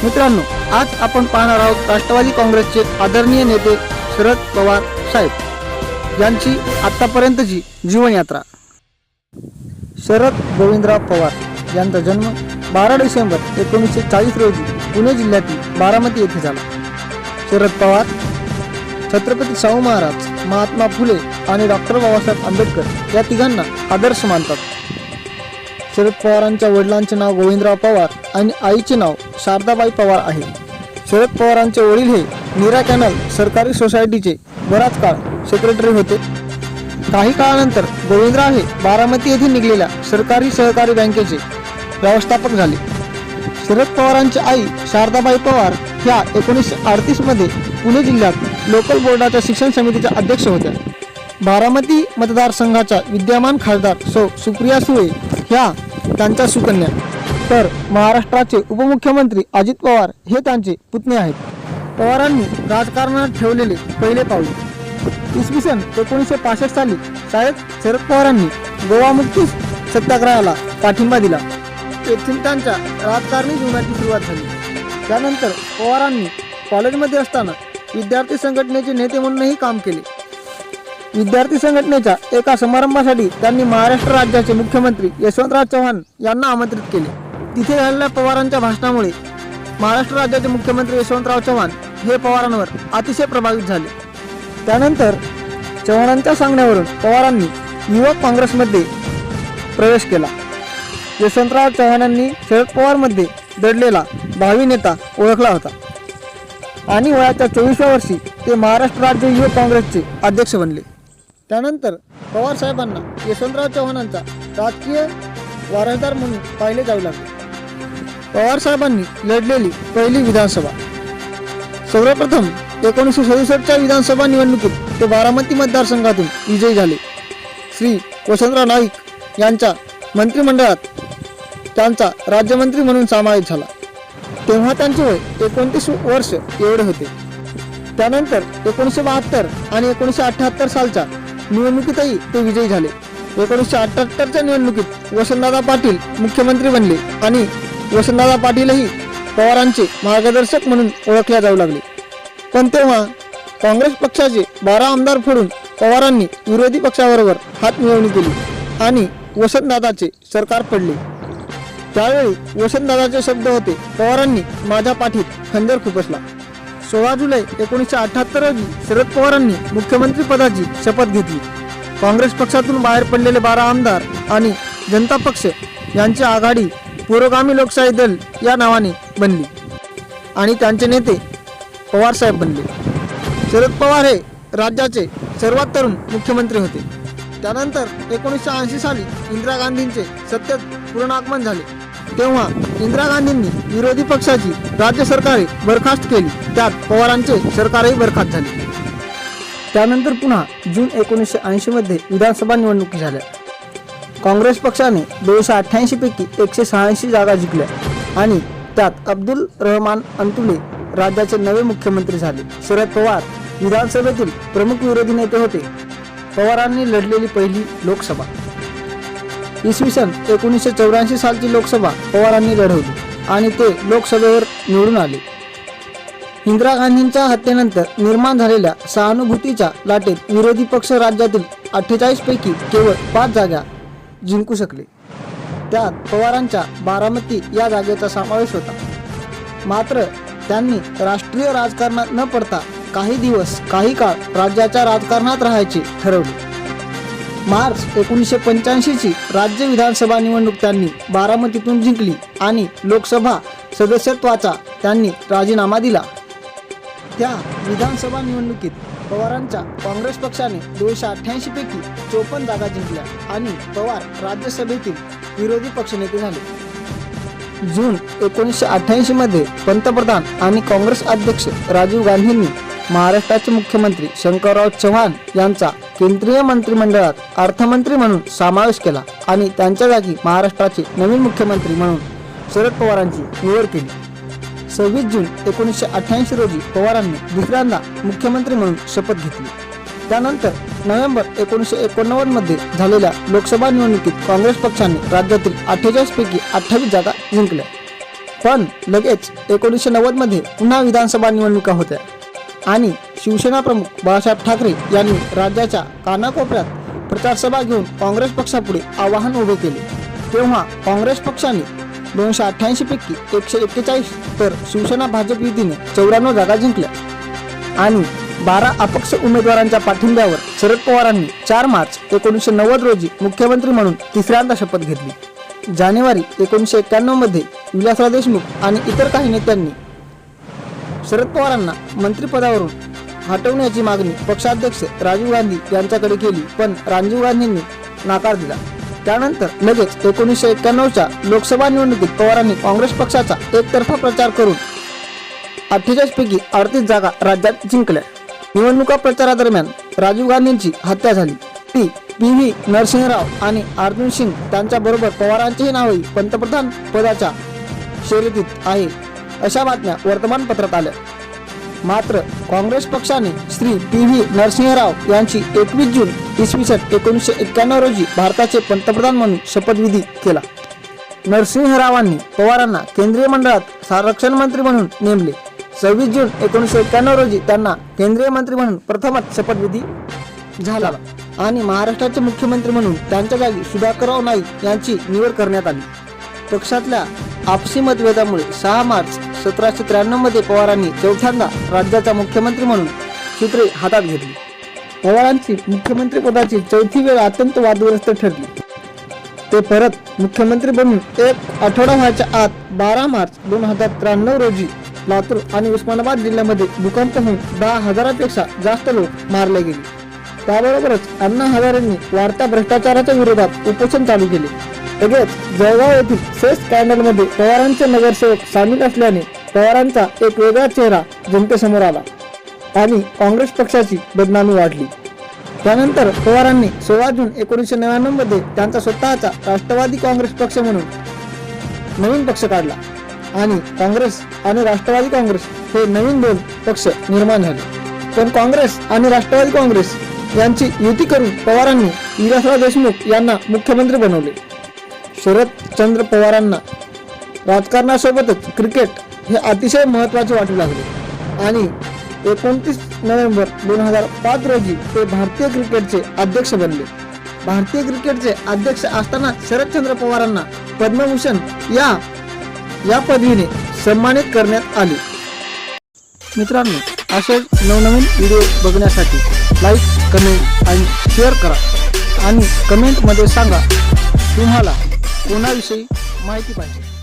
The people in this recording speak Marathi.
मित्रांनो, आज आपण पाहणार आहोत राष्ट्रवादी काँग्रेसचे आदरणीय नेते शरद पवार साहेब यांची आतापर्यंतची जीवनयात्रा। शरद गोविंदराव पवार यांचा जन्म 12 डिसेंबर 1940 रोजी पुणे जिल्ह्यातील बारामती येथे झाला। शरद पवार छत्रपती शाहू महाराज, महात्मा फुले आणि डॉक्टर बाबासाहेब आंबेडकर या तिघांना आदर्श मानतात। शरद पवारांच्या वडिलांचे नाव गोविंदराव पवार आणि आईचे नाव शारदाबाई पवार आहे। शरद पवारांचे वडील हे नीरा कॅनल सरकारी सोसायटीचे बराच काळ सेक्रेटरी होते। काही काळानंतर गोविंदराव हे बारामती येथे निघालेल्या सरकारी सहकारी बँकेचे व्यवस्थापक झाले। शरद पवारांची आई शारदाबाई पवार ह्या 1938 मध्ये पुणे जिल्ह्यात लोकल बोर्डाच्या शिक्षण समितीच्या अध्यक्ष होत्या। बारामती मतदारसंघाच्या विद्यमान खासदार सुप्रिया सुळे ह्या त्यांच्या सुकन्या, तर महाराष्ट्राचे उपमुख्यमंत्री अजित पवार हे त्यांचे पुतणे आहेत। पवारांनी राजकारणात ठेवलेले पहिले पाऊल। इसवी सन 1965 साली शरद पवारांनी गोवा मुक्ती सत्याग्रहाला पाठिंबा दिला। येथून त्यांच्या राजकारणी जीवनाची सुरुवात झाली। त्यानंतर पवारांनी कॉलेजमध्ये असताना विद्यार्थी संघटनेचे नेते म्हणूनही काम केले। विद्यार्थी संघटनेच्या एका समारंभासाठी त्यांनी महाराष्ट्र राज्याचे मुख्यमंत्री यशवंतराव चव्हाण यांना आमंत्रित केले। तिथे झालेल्या पवारांच्या भाषणामुळे महाराष्ट्र राज्याचे मुख्यमंत्री यशवंतराव चव्हाण हे पवारांवर अतिशय प्रभावित झाले। त्यानंतर चव्हाणांच्या सांगण्यावरून पवारांनी युवक काँग्रेसमध्ये प्रवेश केला। यशवंतराव चव्हाणांनी शरद पवारमध्ये दडलेला भावी नेता ओळखला होता आणि वयाच्या 24व्या वर्षी ते महाराष्ट्र राज्य युवक काँग्रेसचे अध्यक्ष बनले। त्यानंतर पवार साहेबांना यशवंतराव चव्हाणांचा राजकीय वारसदार म्हणून पाहिले जाऊ लागले। पवार साहेबांनी लढलेली पहिली विधानसभा। सर्वप्रथम 1967च्या विधानसभा निवडणुकीत ते बारामती मतदारसंघातून विजयी झाले। श्री वसंतराव नाईक यांच्या मंत्रिमंडळात त्यांचा राज्यमंत्री म्हणून समावेश झाला। तेव्हा त्यांचे वय 29 वर्ष एवढे होते। त्यानंतर 1972 आणि 1978 सालच्या निवडणुकीतही ते विजयी झाले। 1978च्या निवडणुकीत वसंतदादा पाटील मुख्यमंत्री बनले आणि वसंतदादा पाटीलही पवारांचे मार्गदर्शक म्हणून ओळखले जाऊ लागले। पण तेव्हा काँग्रेस पक्षाचे 12 आमदार फोडून पवारांनी विरोधी पक्षाबरोबर हातमिळवणी केली आणि वसंतदादाचे सरकार पडले। त्यावेळी वसंतदादाचे शब्द होते, पवारांनी माझ्या पाठीत खंजर खुपसला। 16 जुलै 1978 रोजी शरद पवारांनी मुख्यमंत्री पदाची शपथ घेतली। काँग्रेस पक्षातून बाहेर पडलेले 12 आमदार आणि जनता पक्ष यांची आघाडी पुरोगामी लोकशाही दल या नावाने बनली आणि त्यांचे नेते पवार साहेब बनले। शरद पवार हे राज्याचे सर्वात तरुण मुख्यमंत्री होते। त्यानंतर 1980 साली इंदिरा गांधींचे सत्तेत पुनरागमन झाले। तेव्हा इंदिरा गांधींनी विरोधी पक्षाची राज्य सरकारे बरखास्त केली, त्यात पवारांचे सरकारही बरखास्त झाले। त्यानंतर पुन्हा जून 1980 मध्ये विधानसभा निवडणुकी झाल्या। काँग्रेस पक्षाने 288 पैकी 186 जागा जिंकल्या आणि त्यात अब्दुल रहमान अंतुले राज्याचे नवे मुख्यमंत्री झाले। शरद पवार विधानसभेतील प्रमुख विरोधी नेते होते। पवारांनी लढलेली पहिली लोकसभा। इसवी सन 1984 सालची लोकसभा पवारांनी लढवली आणि ते लोकसभेवर निवडून आले। इंदिरा गांधींच्या हत्येनंतर निर्माण झालेल्या सहानुभूतीच्या लाटेत विरोधी पक्ष राज्यातील 48 पैकी केवळ 5 जागा जिंकू शकले। त्यात पवारांच्या बारामती या जागेचा समावेश होता। मात्र त्यांनी राष्ट्रीय राजकारणात न पडता काही दिवस काही काळ राज्याच्या राजकारणात राहायचे ठरवले। मार्च 1985 ची राज्य विधानसभा निवडणूक त्यांनी बारामतीतून जिंकली आणि लोकसभा सदस्यत्वाचा त्यांनी राजीनामा दिला। त्या विधानसभा निवडणुकीत पवारांच्या काँग्रेस पक्षाने 288 पैकी 54 जागा जिंकल्या आणि पवार राज्यसभेतील विरोधी पक्षनेते झाले। जून 1988 मध्ये पंतप्रधान आणि काँग्रेस अध्यक्ष राजीव गांधींनी महाराष्ट्राचे मुख्यमंत्री शंकरराव चव्हाण यांचा केंद्रीय मंत्रिमंडळात अर्थमंत्री म्हणून समावेश केला आणि त्यांच्या जागी महाराष्ट्राचे नवीन मुख्यमंत्री म्हणून शरद पवारांची निवड केली। 26 जून 1988 रोजी पवारांनी दुसऱ्यांदा मुख्यमंत्री म्हणून शपथ घेतली। त्यानंतर नोव्हेंबर 1989 मध्ये झालेल्या लोकसभा निवडणुकीत काँग्रेस पक्षाने राज्यातील 48 पैकी 28 जागा जिंकल्या। पण लगेच 1990 मध्ये पुन्हा विधानसभा निवडणुका होत्या आणि शिवसेना प्रमुख बाळासाहेब ठाकरे यांनी राज्याच्या कानाकोपऱ्यात प्रचारसभा घेऊन काँग्रेस पक्षापुढे आवाहन उभे केले. तेव्हा काँग्रेस पक्षाने 288 पैकी 141 तर शिवसेना भाजप युतीने 94 जागा जिंकल्या आणि 12 अपक्ष उमेदवारांच्या पाठिंब्यावर शरद पवारांनी 4 मार्च 1990 रोजी मुख्यमंत्री म्हणून तिसऱ्यांदा शपथ घेतली. जानेवारी 1991 मध्ये विलासराव देशमुख आणि इतर काही नेत्यांनी शरद पवारांना मंत्रिपदावरून हटवण्याची मागणी पक्षाध्यक्ष राजीव गांधी यांच्याकडे केली, पण राजीव गांधींनी नकार दिला. त्यानंतर लगेच 1991च्या लोकसभा निवडणुकीत पवारांनी काँग्रेस पक्षाचा एकतर्फा प्रचार करून 48 पैकी 38 जागा राज्यात जिंकल्या. निवडणुका प्रचारादरम्यान राजीव गांधींची हत्या झाली. ती पी.व्ही. नरसिंहराव आणि अर्जुन सिंग त्यांच्याबरोबर पवारांचेही नावही पंतप्रधान पदाच्या शर्यतीत आहे अशा बातम्या वर्तमानपत्रात आल्या. मात्र काँग्रेस पक्षाने श्री पी.व्ही. नरसिंहराव यांची 21 जून इसवी सन 1991 रोजी भारताचे पंतप्रधान म्हणून शपथविधी केला. नरसिंहरावांनी पवारांना केंद्रीय मंडळात संरक्षण मंत्री म्हणून नेमले. 26 जून 1991 रोजी त्यांना केंद्रीय मंत्री म्हणून प्रथमच शपथविधी झाला आणि महाराष्ट्राचे मुख्यमंत्री म्हणून त्यांच्या जागी सुधाकरराव नाईक यांची निवड करण्यात आली. पक्षातल्या आपसी मतभेदामुळे 6 मार्च 1793 मध्ये पवारांनी चौथ्यांदा राज्याचा मुख्यमंत्री म्हणून सूत्रे हातात घेतली. पवारांची मुख्यमंत्री पदाची चौथी वेळ अत्यंत वादग्रस्त ठरली. ते परत मुख्यमंत्री बनून एक आठवडा व्हायच्या आत 12 मार्च 2093 रोजी लातूर आणि उस्मानाबाद जिल्ह्यामध्ये भूकंप होऊन 10,000पेक्षा जास्त लोक मारले गेले. त्याबरोबरच अण्णा हजारेंनी वाढत्या भ्रष्टाचाराच्या विरोधात उपोषण चालू केले. लगेच जळगाव येथील सेस स्कॅन्डलमध्ये पवारांचे नगरसेवक सामील असल्याने पवारांचा एक वेगळा चेहरा जनतेसमोर आला आणि काँग्रेस पक्षाची बदनामी वाढली. त्यानंतर पवारांनी 16 जून 1999 मध्ये त्यांचा स्वतःचा राष्ट्रवादी काँग्रेस पक्ष म्हणून नवीन पक्ष काढला आणि काँग्रेस आणि राष्ट्रवादी काँग्रेस हे नवीन 2 पक्ष निर्माण झाले. पण काँग्रेस आणि राष्ट्रवादी काँग्रेस यांची युती करून पवारांनी विलासराव देशमुख यांना मुख्यमंत्री बनवले. शरदचंद्र पवारांना राजकारणासोबतच क्रिकेट हे अतिशय महत्त्वाचे वाटू लागले आणि 29 नोव्हेंबर 2005 रोजी ते भारतीय क्रिकेटचे अध्यक्ष बनले. भारतीय क्रिकेटचे अध्यक्ष असताना शरदचंद्र पवारांना पद्मभूषण या पदवीने सन्मानित करण्यात आले. मित्रांनो, असेच नवनवीन व्हिडिओ बघण्यासाठी लाईक, कमेंट आणि शेअर करा आणि कमेंटमध्ये सांगा तुम्हाला कोणाविषयी माहिती पाहिजे.